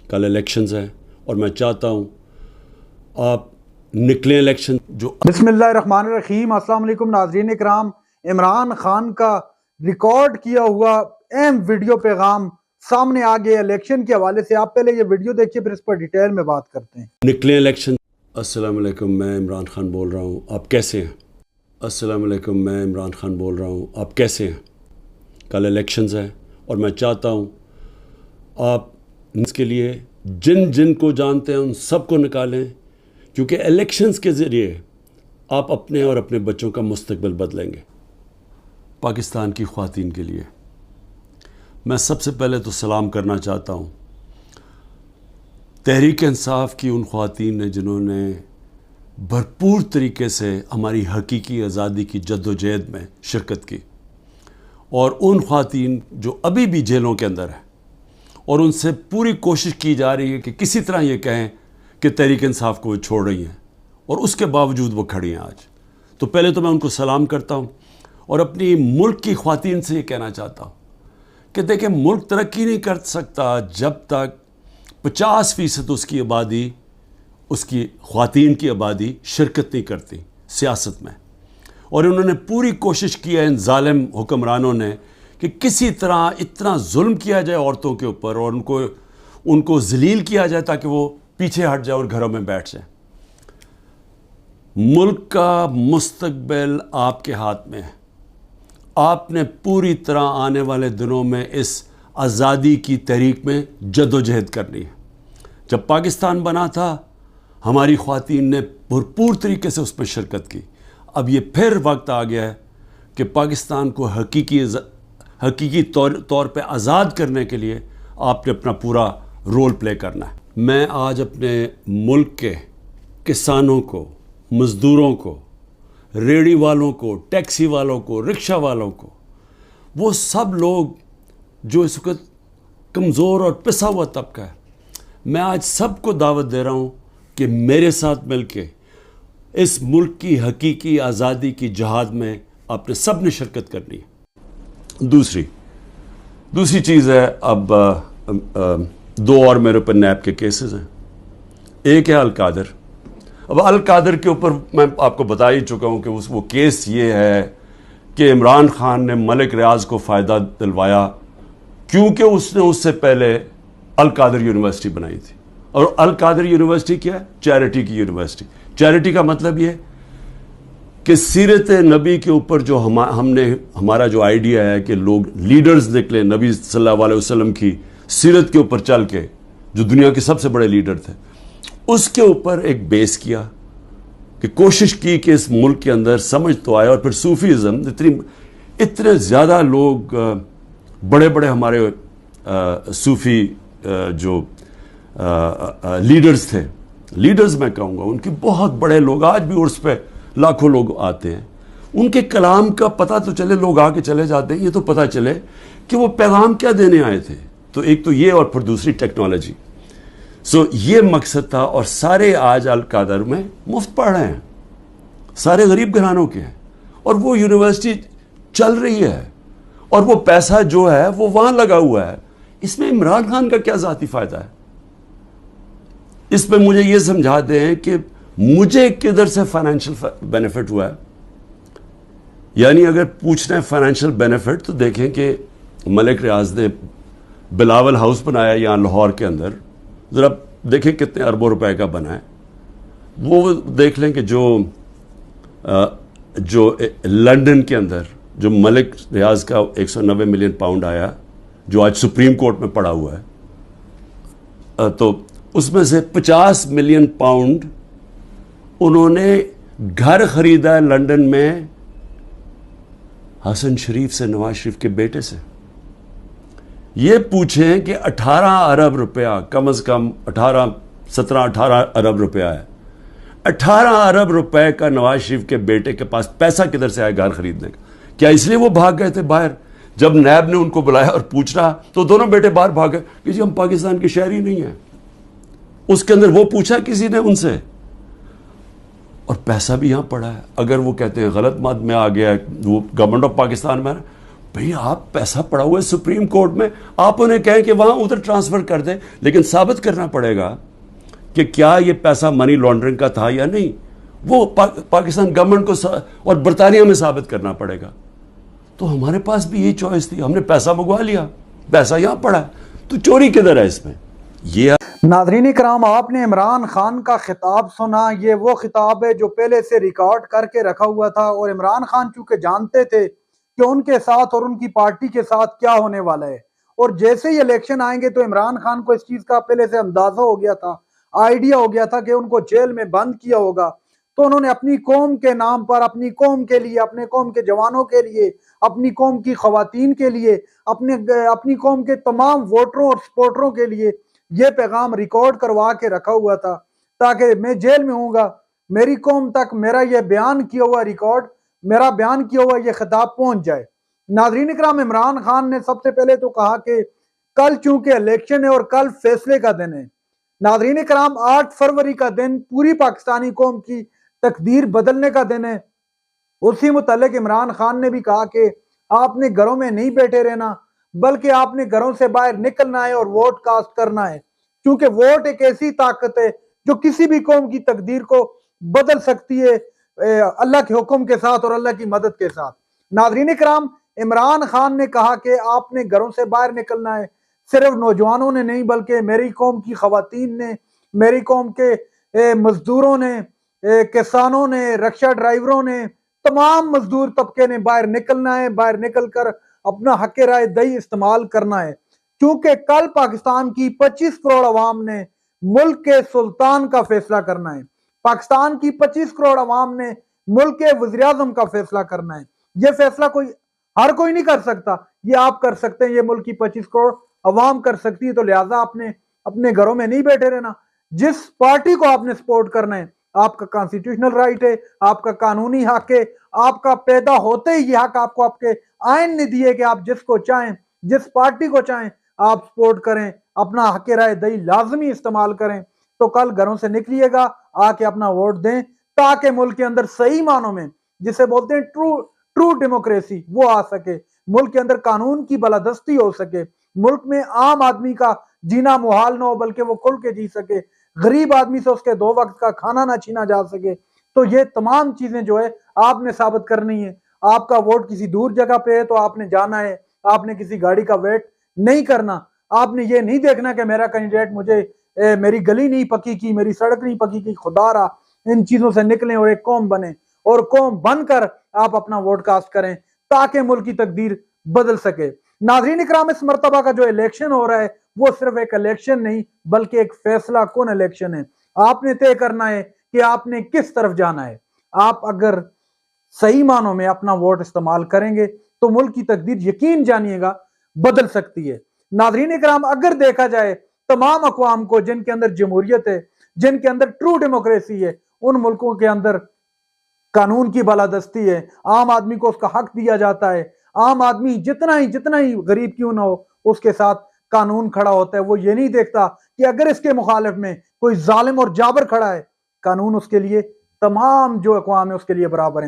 کل الیکشنز ہیں اور میں چاہتا ہوں آپ نکلیں الیکشن جو بسم اللہ الرحمن الرحیم۔ السلام علیکم ناظرین اکرام، عمران خان کا ریکارڈ کیا ہوا اہم ویڈیو پیغام سامنے آ گیا الیکشن کے حوالے سے۔ آپ پہلے یہ ویڈیو دیکھیے پھر اس پر ڈیٹیل میں بات کرتے ہیں۔ نکلیں الیکشن۔ السلام علیکم، میں عمران خان بول رہا ہوں، آپ کیسے ہیں؟ السلام علیکم، میں عمران خان بول رہا ہوں، آپ کیسے ہیں؟ کل الیکشنز ہیں اور میں چاہتا ہوں آپ اس کے لیے جن جن کو جانتے ہیں ان سب کو نکالیں، کیونکہ الیکشنز کے ذریعے آپ اپنے اور اپنے بچوں کا مستقبل بدلیں گے۔ پاکستان کی خواتین کے لیے میں سب سے پہلے تو سلام کرنا چاہتا ہوں تحریک انصاف کی ان خواتین نے جنہوں نے بھرپور طریقے سے ہماری حقیقی آزادی کی جد و جہد میں شرکت کی، اور ان خواتین جو ابھی بھی جیلوں کے اندر ہیں، اور ان سے پوری کوشش کی جا رہی ہے کہ کسی طرح یہ کہیں کہ تحریک انصاف کو وہ چھوڑ رہی ہیں، اور اس کے باوجود وہ کھڑی ہیں آج۔ تو پہلے تو میں ان کو سلام کرتا ہوں، اور اپنی ملک کی خواتین سے یہ کہنا چاہتا ہوں کہ دیکھیں، ملک ترقی نہیں کر سکتا جب تک 50% اس کی آبادی، اس کی خواتین کی آبادی شرکت نہیں کرتی سیاست میں۔ اور انہوں نے پوری کوشش کی ہے ان ظالم حکمرانوں نے کہ کسی طرح اتنا ظلم کیا جائے عورتوں کے اوپر، اور ان کو ذلیل کیا جائے تاکہ وہ پیچھے ہٹ جائے اور گھروں میں بیٹھ جائیں۔ ملک کا مستقبل آپ کے ہاتھ میں ہے۔ آپ نے پوری طرح آنے والے دنوں میں اس آزادی کی تحریک میں جد و جہد کرنی ہے۔ جب پاکستان بنا تھا، ہماری خواتین نے بھرپور طریقے سے اس میں شرکت کی۔ اب یہ پھر وقت آ گیا ہے کہ پاکستان کو حقیقی طور پہ آزاد کرنے کے لیے آپ نے اپنا پورا رول پلے کرنا ہے۔ میں آج اپنے ملک کے کسانوں کو، مزدوروں کو، ریڑھی والوں کو، ٹیکسی والوں کو، رکشہ والوں کو، وہ سب لوگ جو اس وقت کمزور اور پسا ہوا طبقہ ہے، میں آج سب کو دعوت دے رہا ہوں کہ میرے ساتھ مل کے اس ملک کی حقیقی آزادی کی جہاد میں آپ نے سب نے شرکت کرنی ہے۔ دوسری چیز ہے، اب دو اور میرے اوپر نیب کے کیسز ہیں۔ ایک ہے القادر۔ اب القادر کے اوپر میں آپ کو بتا ہی چکا ہوں کہ وہ کیس یہ ہے کہ عمران خان نے ملک ریاض کو فائدہ دلوایا کیونکہ اس نے اس سے پہلے القادر یونیورسٹی بنائی تھی۔ اور القادر یونیورسٹی کیا ہے؟ چیریٹی کی یونیورسٹی۔ چیریٹی کا مطلب یہ ہے کہ سیرت نبی کے اوپر جو ہمارا جو آئیڈیا ہے کہ لوگ لیڈرز نکلے نبی صلی اللہ علیہ وسلم کی سیرت کے اوپر چل کے، جو دنیا کے سب سے بڑے لیڈر تھے، اس کے اوپر ایک بیس کیا کہ کوشش کی کہ اس ملک کے اندر سمجھ تو آئے۔ اور پھر صوفیزم، اتنے زیادہ لوگ بڑے بڑے ہمارے صوفی جو لیڈرز تھے، لیڈرز میں کہوں گا، ان کے بہت بڑے لوگ آج بھی عرس پہ لاکھوں لوگ آتے ہیں، ان کے کلام کا پتہ تو چلے، لوگ آ کے چلے جاتے ہیں، یہ تو پتہ چلے کہ وہ پیغام کیا دینے آئے تھے۔ تو ایک تو یہ، اور پھر دوسری ٹیکنالوجی۔ یہ مقصد تھا، اور سارے آج القادر میں مفت پڑھ رہے ہیں، سارے غریب گھرانوں کے ہیں، اور وہ یونیورسٹی چل رہی ہے، اور وہ پیسہ جو ہے وہ وہاں لگا ہوا ہے۔ اس میں عمران خان کا کیا ذاتی فائدہ ہے؟ اس میں مجھے یہ سمجھا دیں کہ مجھے کدھر سے فائنینشیل بینیفٹ ہوا ہے۔ یعنی اگر پوچھنا ہے فائنینشیل بینیفٹ، تو دیکھیں کہ ملک ریاض نے بلاول ہاؤس بنایا یہاں لاہور کے اندر، ذرا دیکھیں کتنے اربوں روپے کا بنا ہے۔ وہ دیکھ لیں کہ جو لنڈن کے اندر جو ملک ریاض کا 190 ملین پاؤنڈ آیا، جو آج سپریم کورٹ میں پڑا ہوا ہے، تو اس میں سے 50 ملین پاؤنڈ انہوں نے گھر خریدا ہے لنڈن میں حسن شریف سے، نواز شریف کے بیٹے سے۔ یہ پوچھیں کہ 18 ارب روپیہ، کم از کم 17-18 ارب روپیہ ہے۔ 18 ارب روپے کا نواز شریف کے بیٹے کے پاس پیسہ کدھر سے آیا گھر خریدنے کا؟ کیا اس لیے وہ بھاگ گئے تھے باہر؟ جب نیب نے ان کو بلایا اور پوچھنا تو دونوں بیٹے باہر بھاگ گئے کہ جی ہم پاکستان کے شہری نہیں ہیں۔ اس کے اندر وہ پوچھا کسی نے ان سے، اور پیسہ بھی یہاں پڑا ہے۔ اگر وہ کہتے ہیں غلط مت میں آ گیا، وہ گورنمنٹ آف پاکستان میں بھئی آپ پیسہ پڑا ہوا ہے سپریم کورٹ میں, آپ انہیں کہیں کہ وہاں ادھر ٹرانسفر کر دیں, لیکن ثابت کرنا پڑے گا کہ کیا یہ پیسہ منی لانڈرنگ کا تھا یا نہیں. وہ پاکستان گورنمنٹ کو اور برطانیہ میں ثابت کرنا پڑے گا. تو ہمارے پاس بھی یہی چوائس تھی, ہم نے پیسہ منگوا لیا, پیسہ یہاں پڑا ہے, تو چوری کدھر ہے اس میں. یہ ناظرین کرام, آپ نے عمران خان کا خطاب سنا. یہ وہ خطاب ہے جو پہلے سے ریکارڈ کر کے رکھا ہوا تھا, اور عمران خان چونکہ جانتے تھے کہ ان کے ساتھ اور ان کی پارٹی کے ساتھ کیا ہونے والا ہے, اور جیسے ہی الیکشن آئیں گے تو عمران خان کو اس چیز کا پہلے سے اندازہ ہو گیا تھا, آئیڈیا ہو گیا تھا کہ ان کو جیل میں بند کیا ہوگا. تو انہوں نے اپنی قوم کے نام پر, اپنی قوم کے لیے, اپنے قوم کے جوانوں کے لیے, اپنی قوم کی خواتین کے لیے, اپنی قوم کے تمام ووٹروں اور سپورٹروں کے لیے یہ پیغام ریکارڈ کروا کے رکھا ہوا تھا, تاکہ میں جیل میں ہوں گا, میری قوم تک میرا یہ بیان کیا ہوا ریکارڈ, میرا بیان کیا ہوا یہ خطاب پہنچ جائے. ناظرین اکرام, عمران خان نے سب سے پہلے تو کہا کہ کل چونکہ الیکشن ہے اور کل فیصلے کا دن ہے. ناظرین اکرام, 8 فروری کا دن پوری پاکستانی قوم کی تقدیر بدلنے کا دن ہے. اسی متعلق عمران خان نے بھی کہا کہ آپ نے گھروں میں نہیں بیٹھے رہنا, بلکہ آپ نے گھروں سے باہر نکلنا ہے اور ووٹ کاسٹ کرنا ہے, کیونکہ ووٹ ایک ایسی طاقت ہے جو کسی بھی قوم کی تقدیر کو بدل سکتی ہے, اللہ کے حکم کے ساتھ اور اللہ کی مدد کے ساتھ. ناظرین کرام, عمران خان نے کہا کہ آپ نے گھروں سے باہر نکلنا ہے. صرف نوجوانوں نے نہیں, بلکہ میری قوم کی خواتین نے, میری قوم کے مزدوروں نے, کسانوں نے, رکشہ ڈرائیوروں نے, تمام مزدور طبقے نے باہر نکلنا ہے. باہر نکل کر اپنا حق رائے دہی استعمال کرنا ہے, کیونکہ کل پاکستان کی 25 کروڑ عوام نے ملک کے سلطان کا فیصلہ کرنا ہے. پاکستان کی 25 کروڑ عوام نے ملک کے وزیر اعظم کا فیصلہ کرنا ہے. یہ فیصلہ ہر کوئی نہیں کر سکتا, یہ آپ کر سکتے ہیں, یہ ملک کی 25 کروڑ عوام کر سکتی ہے. تو لہٰذا آپ نے اپنے گھروں میں نہیں بیٹھے رہنا. جس پارٹی کو آپ نے سپورٹ کرنا ہے, آپ کا کانسٹیٹیوشنل رائٹ ہے, آپ کا قانونی حق ہے, آپ کا پیدا ہوتے ہی یہ حق آپ کو آپ کے آئین نے دیے کہ آپ جس کو چاہیں, جس پارٹی کو چاہیں آپ سپورٹ کریں, اپنا حق رائے دہی لازمی استعمال کریں. تو کل گھروں سے نکلیے گا, آ کے اپنا ووٹ دیں, تاکہ ملک کے اندر صحیح معنوں میں, جسے بولتے ہیں ٹرو ڈیموکریسی, وہ آ سکے. ملک کے اندر قانون کی بالادستی ہو سکے, ملک میں عام آدمی کا جینا محال نہ ہو, بلکہ وہ کھل کے جی سکے, غریب آدمی سے اس کے 2 وقت کا کھانا نہ چھینا جا سکے. تو یہ تمام چیزیں جو ہے آپ نے ثابت کرنی ہے. آپ کا ووٹ کسی دور جگہ پہ ہے تو آپ نے جانا ہے, آپ نے کسی گاڑی کا ویٹ نہیں کرنا. آپ نے یہ نہیں دیکھنا کہ میرا کینڈیڈیٹ مجھے میری گلی نہیں پکی کی, میری سڑک نہیں پکی کی. خدا را ان چیزوں سے نکلیں اور ایک قوم بنیں, اور قوم بن کر آپ اپنا ووٹ کاسٹ کریں, تاکہ ملک کی تقدیر بدل سکے. ناظرین اکرام, اس مرتبہ کا جو الیکشن ہو رہا ہے وہ صرف ایک الیکشن نہیں, بلکہ ایک فیصلہ کن الیکشن ہے. آپ نے طے کرنا ہے کہ آپ نے کس طرف جانا ہے. آپ اگر صحیح معنوں میں اپنا ووٹ استعمال کریں گے تو ملک کی تقدیر یقین جانیے گا بدل سکتی ہے. ناظرین اکرام, اگر دیکھا جائے تمام اقوام کو جن کے اندر جمہوریت ہے, جن کے اندر ٹرو ڈیموکریسی ہے, ان ملکوں کے اندر قانون کی بالادستی ہے, عام آدمی کو اس کا حق دیا جاتا ہے. عام آدمی جتنا ہی غریب کیوں نہ ہو, اس کے ساتھ قانون کھڑا ہوتا ہے. وہ یہ نہیں دیکھتا کہ اگر اس کے مخالف میں کوئی ظالم اور جابر کھڑا ہے, قانون اس کے لیے, تمام جو اقوام ہے اس کے لیے برابر ہیں.